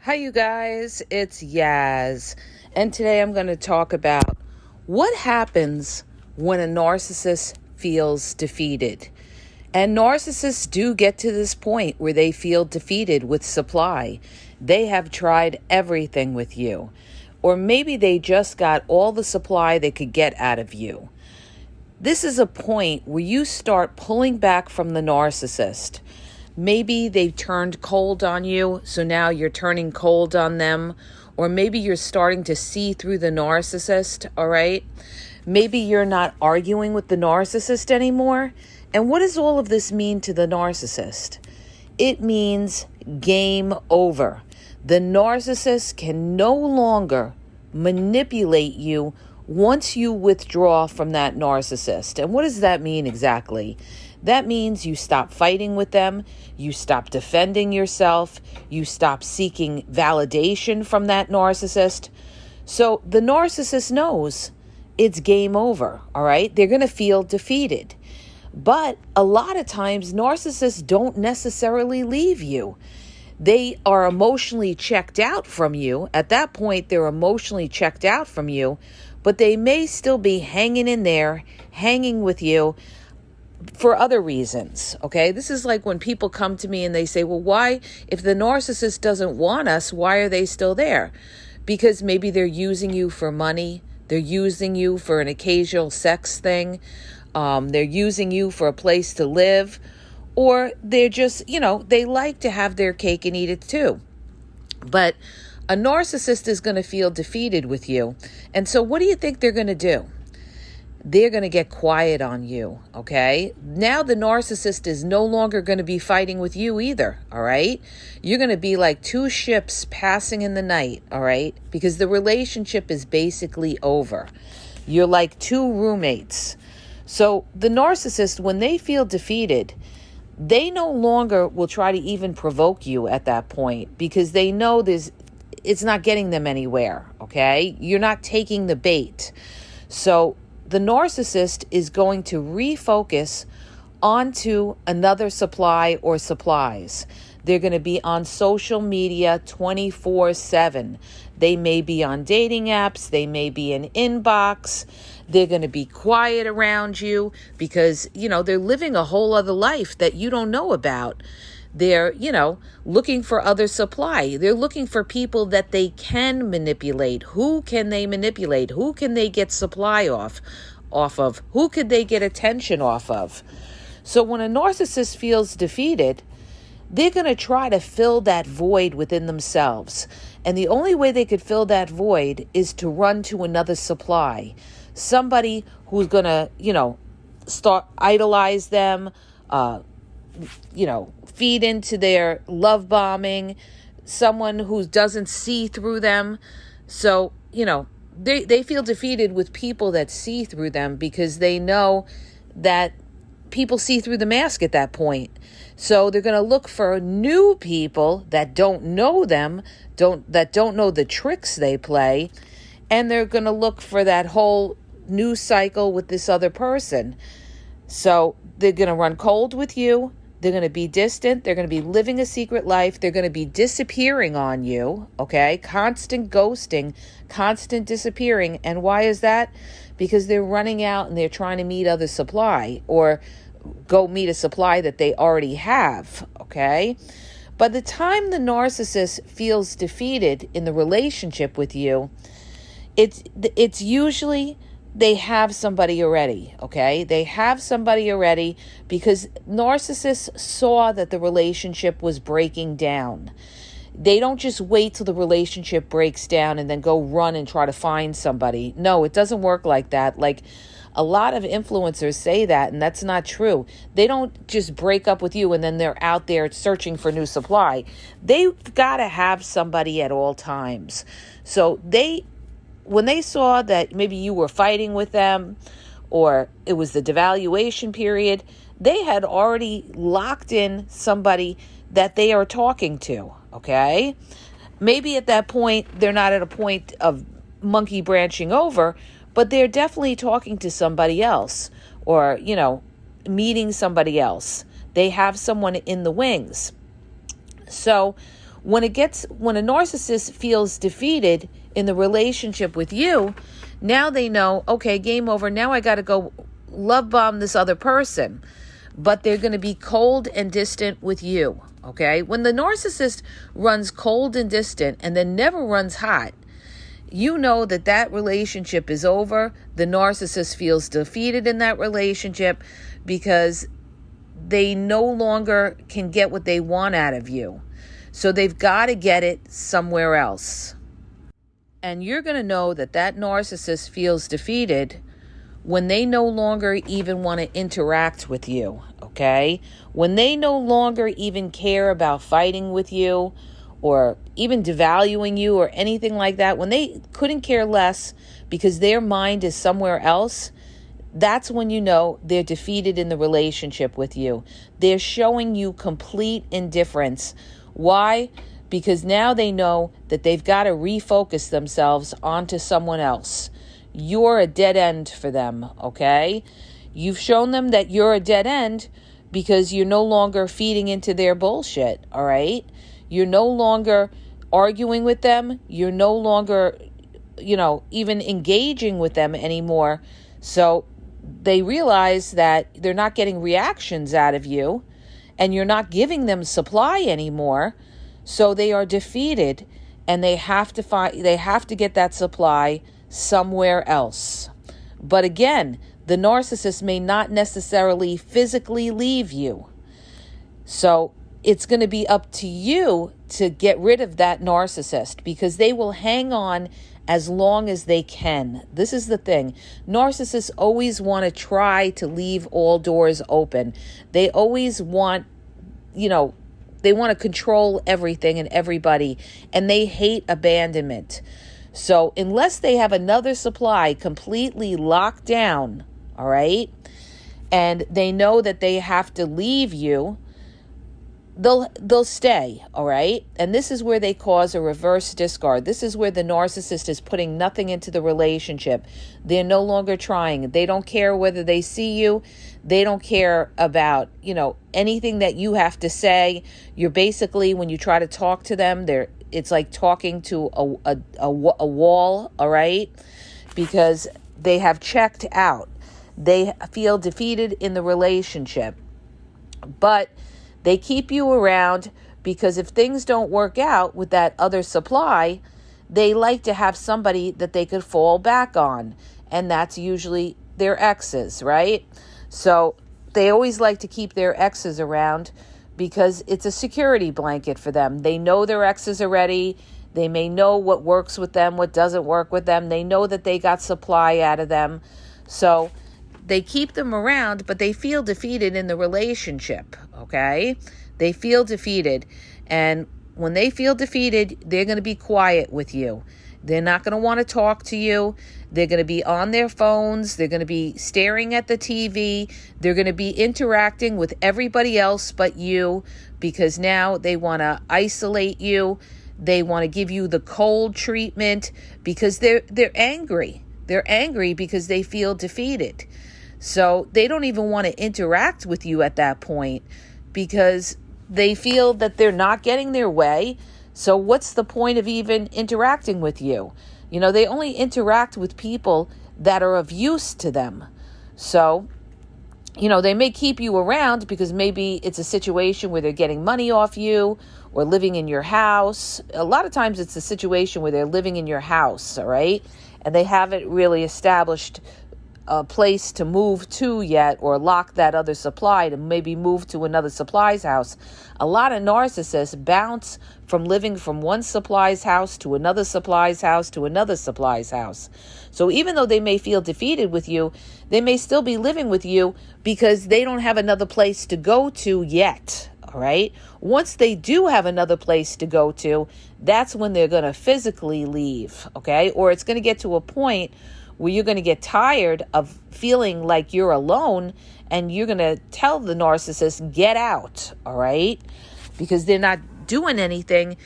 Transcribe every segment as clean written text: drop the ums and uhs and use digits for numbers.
Hi, you guys. It's Yaz. And today I'm going to talk about what happens when a narcissist feels defeated. And narcissists do get to this point where they feel defeated with supply. They have tried everything with you. Or maybe they just got all the supply they could get out of you. This is a point where you start pulling back from the narcissist. Maybe they've turned cold on you, so now you're turning cold on them. Or maybe you're starting to see through the narcissist, all right? Maybe you're not arguing with the narcissist anymore. And what does all of this mean to the narcissist? It means game over. The narcissist can no longer manipulate you once you withdraw from that narcissist. And what does that mean exactly? That means you stop fighting with them, you stop defending yourself, you stop seeking validation from that narcissist. So the narcissist knows it's game over, all right? They're going to feel defeated. But a lot of times narcissists don't necessarily leave you. They are emotionally checked out from you. At that point, they're emotionally checked out from you, but they may still be hanging in there, hanging with you for other reasons, okay? This is like when people come to me and they say, well, why, if the narcissist doesn't want us, why are they still there? Because maybe they're using you for money. They're using you for an occasional sex thing. They're using you for a place to live. Or they're just, they like to have their cake and eat it too. But a narcissist is going to feel defeated with you. And so what do you think they're going to do? They're going to get quiet on you, okay? Now the narcissist is no longer going to be fighting with you either, all right? You're going to be like two ships passing in the night, all right? Because the relationship is basically over. You're like two roommates. So the narcissist, when they feel defeated, they no longer will try to even provoke you at that point because they know it's not getting them anywhere, okay? You're not taking the bait. So the narcissist is going to refocus onto another supply or supplies. They're going to be on social media 24/7. They may be on dating apps. They may be in inbox. They're going to be quiet around you because, they're living a whole other life that you don't know about. They're, looking for other supply. They're looking for people that they can manipulate. Who can they manipulate? Who can they get supply off of? Who could they get attention off of? So when a narcissist feels defeated, they're going to try to fill that void within themselves. And the only way they could fill that void is to run to another supply. Somebody who's going to, start idolize them, feed into their love bombing, someone who doesn't see through them. So, they feel defeated with people that see through them because they know that people see through the mask at that point. So they're going to look for new people that don't know them, that don't know the tricks they play, and they're going to look for that whole news cycle with this other person. So they're going to run cold with you. They're going to be distant. They're going to be living a secret life. They're going to be disappearing on you, okay? Constant ghosting, constant disappearing. And why is that? Because they're running out and they're trying to meet other supply or go meet a supply that they already have, okay? By the time the narcissist feels defeated in the relationship with you, it's usually they have somebody already, okay? They have somebody already because narcissists saw that the relationship was breaking down. They don't just wait till the relationship breaks down and then go run and try to find somebody. No, it doesn't work like that. Like a lot of influencers say that, and that's not true. They don't just break up with you and then they're out there searching for new supply. They've got to have somebody at all times. So when they saw that maybe you were fighting with them or it was the devaluation period, they had already locked in somebody that they are talking to, okay? Maybe at that point, they're not at a point of monkey branching over, but they're definitely talking to somebody else or, meeting somebody else. They have someone in the wings. So When a narcissist feels defeated in the relationship with you, now they know, okay, game over. Now I got to go love bomb this other person. But they're going to be cold and distant with you, okay? When the narcissist runs cold and distant and then never runs hot, you know that relationship is over. The narcissist feels defeated in that relationship because they no longer can get what they want out of you. So they've got to get it somewhere else. And you're going to know that narcissist feels defeated when they no longer even want to interact with you, okay? When they no longer even care about fighting with you or even devaluing you or anything like that, when they couldn't care less because their mind is somewhere else, that's when you know they're defeated in the relationship with you. They're showing you complete indifference. Why? Because now they know that they've got to refocus themselves onto someone else. You're a dead end for them, okay? You've shown them that you're a dead end because you're no longer feeding into their bullshit, all right? You're no longer arguing with them. You're no longer, even engaging with them anymore. So they realize that they're not getting reactions out of you and you're not giving them supply anymore. So they are defeated and they have to get that supply somewhere else. But again, the narcissist may not necessarily physically leave you. So it's going to be up to you to get rid of that narcissist because they will hang on as long as they can. This is the thing. Narcissists always want to try to leave all doors open. They always want, they want to control everything and everybody, and they hate abandonment. So unless they have another supply completely locked down, all right, and they know that they have to leave you, they'll stay, all right? And this is where they cause a reverse discard. This is where the narcissist is putting nothing into the relationship. They're no longer trying. They don't care whether they see you. They don't care about, anything that you have to say. You're basically, when you try to talk to them, it's like talking to a wall, all right? Because they have checked out. They feel defeated in the relationship. But they keep you around because if things don't work out with that other supply, they like to have somebody that they could fall back on. And that's usually their exes, right? So they always like to keep their exes around because it's a security blanket for them. They know their exes already. They may know what works with them, what doesn't work with them. They know that they got supply out of them. So they keep them around, but they feel defeated in the relationship, okay? They feel defeated. And when they feel defeated, they're going to be quiet with you. They're not going to want to talk to you. They're going to be on their phones. They're going to be staring at the TV. They're going to be interacting with everybody else but you because now they want to isolate you. They want to give you the cold treatment because they're angry. They're angry because they feel defeated. So they don't even want to interact with you at that point because they feel that they're not getting their way. So what's the point of even interacting with you? They only interact with people that are of use to them. So, they may keep you around because maybe it's a situation where they're getting money off you or living in your house. A lot of times it's a situation where they're living in your house, all right? And they haven't really established a place to move to yet or lock that other supply to maybe move to another supply's house. A lot of narcissists bounce from living from one supply's house to another supply's house to another supply's house. So even though they may feel defeated with you, they may still be living with you because they don't have another place to go to yet. All right. Once they do have another place to go to, that's when they're going to physically leave. Okay. Or it's going to get to a point where you're going to get tired of feeling like you're alone and you're going to tell the narcissist, get out, all right? Because they're not doing anything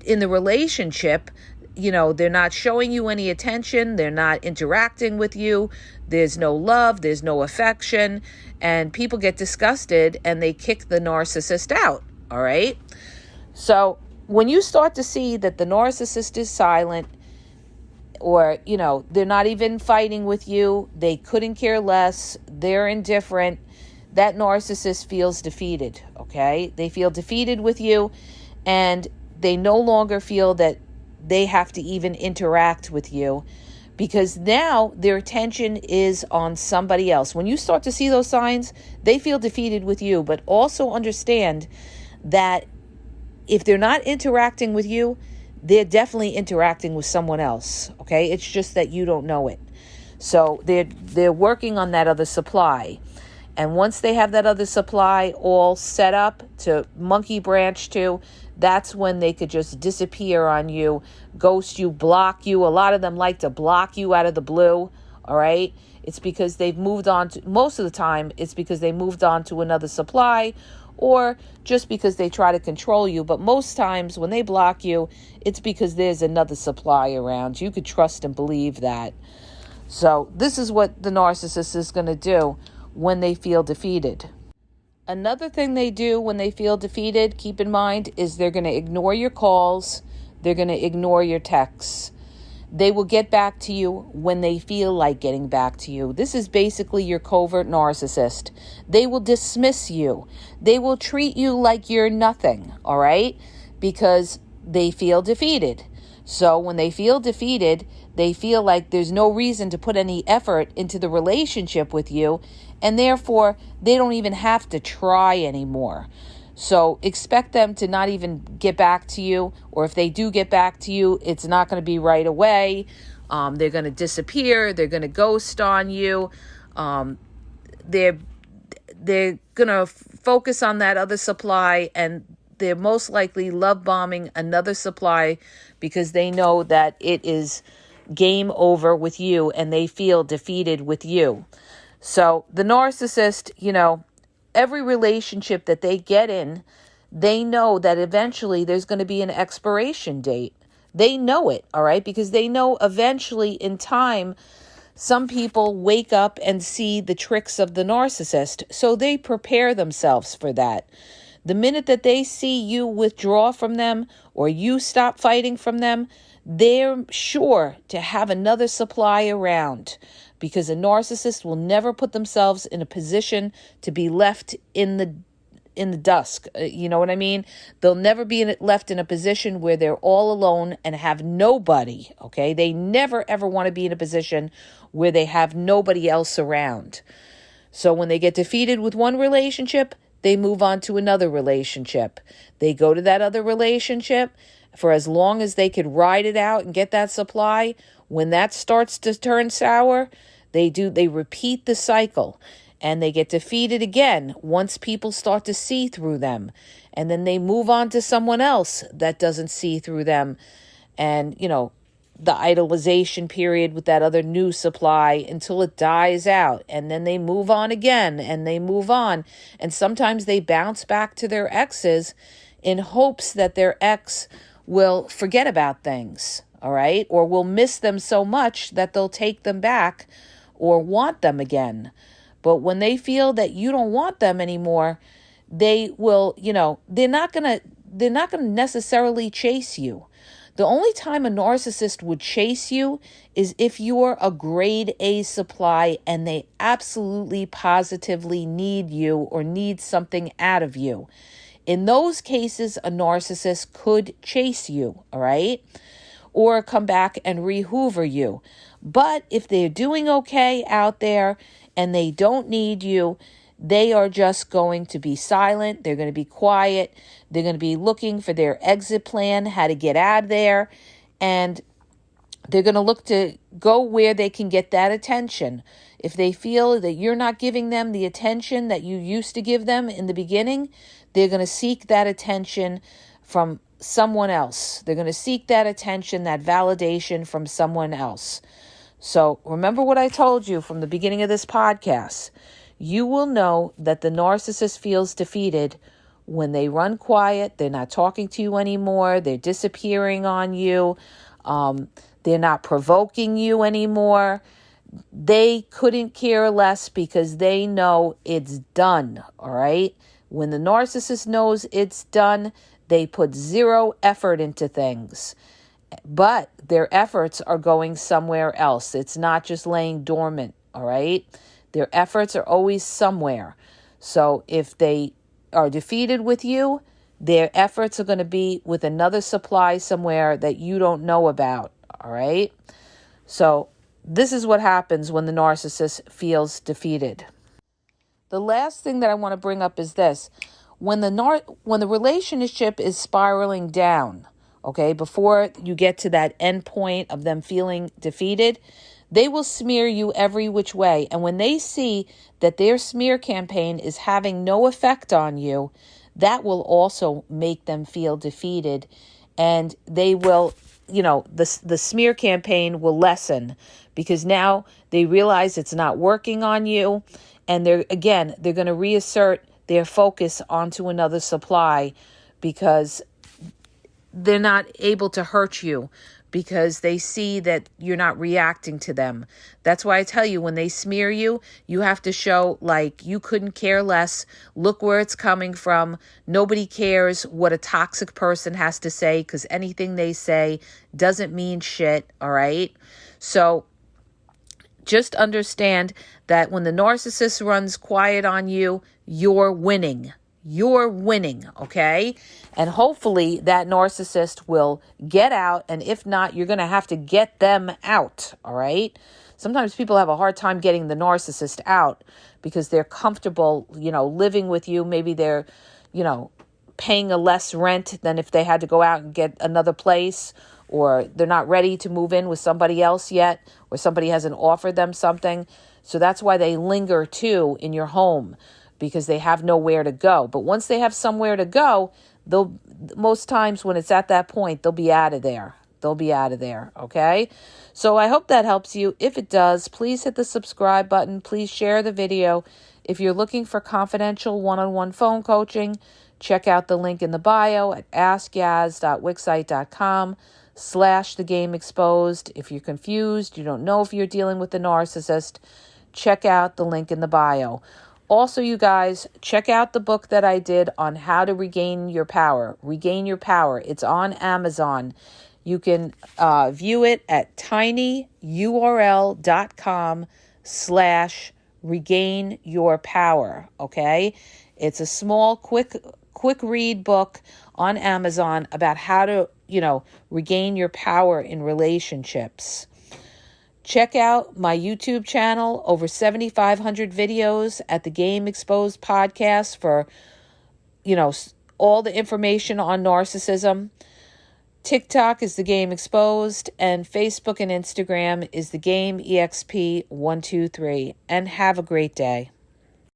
in the relationship. They're not showing you any attention. They're not interacting with you. There's no love. There's no affection. And people get disgusted and they kick the narcissist out, all right? So when you start to see that the narcissist is silent, or, they're not even fighting with you, they couldn't care less, they're indifferent, that narcissist feels defeated, okay? They feel defeated with you, and they no longer feel that they have to even interact with you, because now their attention is on somebody else. When you start to see those signs, they feel defeated with you, but also understand that if they're not interacting with you, they're definitely interacting with someone else, okay? It's just that you don't know it. So they're working on that other supply. And once they have that other supply all set up to monkey branch to, that's when they could just disappear on you, ghost you, block you. A lot of them like to block you out of the blue, all right? It's because they've moved on to, most of the time, it's because they moved on to another supply, or just because they try to control you. But most times when they block you, it's because there's another supply around. You could trust and believe that. So this is what the narcissist is going to do when they feel defeated. Another thing they do when they feel defeated, keep in mind, is they're going to ignore your calls. They're going to ignore your texts. They will get back to you when they feel like getting back to you. This is basically your covert narcissist. They will dismiss you. They will treat you like you're nothing, all right? Because they feel defeated. So when they feel defeated, they feel like there's no reason to put any effort into the relationship with you, and therefore they don't even have to try anymore. So expect them to not even get back to you, or if they do get back to you, it's not going to be right away. They're going to disappear. They're going to ghost on you. They're going to focus on that other supply, and they're most likely love bombing another supply because they know that it is game over with you and they feel defeated with you. So the narcissist, every relationship that they get in, they know that eventually there's going to be an expiration date. They know it, all right? Because they know eventually in time, some people wake up and see the tricks of the narcissist. So they prepare themselves for that. The minute that they see you withdraw from them or you stop fighting from them, they're sure to have another supply around, because a narcissist will never put themselves in a position to be left in the dusk. You know what I mean? They'll never be left in a position where they're all alone and have nobody, okay? They never, ever want to be in a position where they have nobody else around. So when they get defeated with one relationship, they move on to another relationship. They go to that other relationship for as long as they could ride it out and get that supply. When that starts to turn sour, they repeat the cycle, and they get defeated again once people start to see through them. And then they move on to someone else that doesn't see through them. And, the idolization period with that other new supply until it dies out. And then they move on again, and they move on. And sometimes they bounce back to their exes in hopes that their ex will forget about things, all right? Or will miss them so much that they'll take them back or want them again. But when they feel that you don't want them anymore, they will, they're not going to necessarily chase you. The only time a narcissist would chase you is if you're a grade A supply and they absolutely positively need you or need something out of you. In those cases, a narcissist could chase you, all right? Or come back and re-hoover you. But if they're doing okay out there and they don't need you, they are just going to be silent. They're going to be quiet. They're going to be looking for their exit plan, how to get out of there. And they're going to look to go where they can get that attention. If they feel that you're not giving them the attention that you used to give them in the beginning, they're going to seek that attention from someone else. They're going to seek that attention, that validation from someone else. So remember what I told you from the beginning of this podcast. You will know that the narcissist feels defeated when they run quiet, they're not talking to you anymore, they're disappearing on you, they're not provoking you anymore. They couldn't care less because they know it's done, all right? When the narcissist knows it's done, They put zero effort into things, but their efforts are going somewhere else. It's not just laying dormant, all right? Their efforts are always somewhere. So if they are defeated with you, their efforts are going to be with another supply somewhere that you don't know about, all right? So this is what happens when the narcissist feels defeated. The last thing that I want to bring up is this. When the relationship is spiraling down, okay, before you get to that end point of them feeling defeated, they will smear you every which way. And when they see that their smear campaign is having no effect on you, that will also make them feel defeated. And they will, the smear campaign will lessen because now they realize it's not working on you. And they're going to reassert their focus onto another supply because they're not able to hurt you because they see that you're not reacting to them. That's why I tell you, when they smear you, you have to show like you couldn't care less. Look where it's coming from. Nobody cares what a toxic person has to say because anything they say doesn't mean shit, all right? So just understand that when the narcissist runs quiet on you, you're winning. You're winning, okay? And hopefully that narcissist will get out. And if not, you're going to have to get them out, all right? Sometimes people have a hard time getting the narcissist out because they're comfortable, living with you. Maybe they're, paying a less rent than if they had to go out and get another place, or they're not ready to move in with somebody else yet, or somebody hasn't offered them something. So that's why they linger too in your home, because they have nowhere to go. But once they have somewhere to go, most times when it's at that point, they'll be out of there. They'll be out of there, okay? So I hope that helps you. If it does, please hit the subscribe button. Please share the video. If you're looking for confidential one-on-one phone coaching, check out the link in the bio at askyaz.wixsite.com/thegameexposed. If you're confused, you don't know if you're dealing with the narcissist, check out the link in the bio. Also, you guys, check out the book that I did on how to regain your power. Regain Your Power. It's on Amazon. You can view it at tinyurl.com/regain your power. Okay? It's a small, quick read book on Amazon about how to, regain your power in relationships. Check out my YouTube channel, over 7,500 videos at the Game Exposed podcast for, all the information on narcissism. TikTok is The Game Exposed, and Facebook and Instagram is The Game EXP123. And have a great day.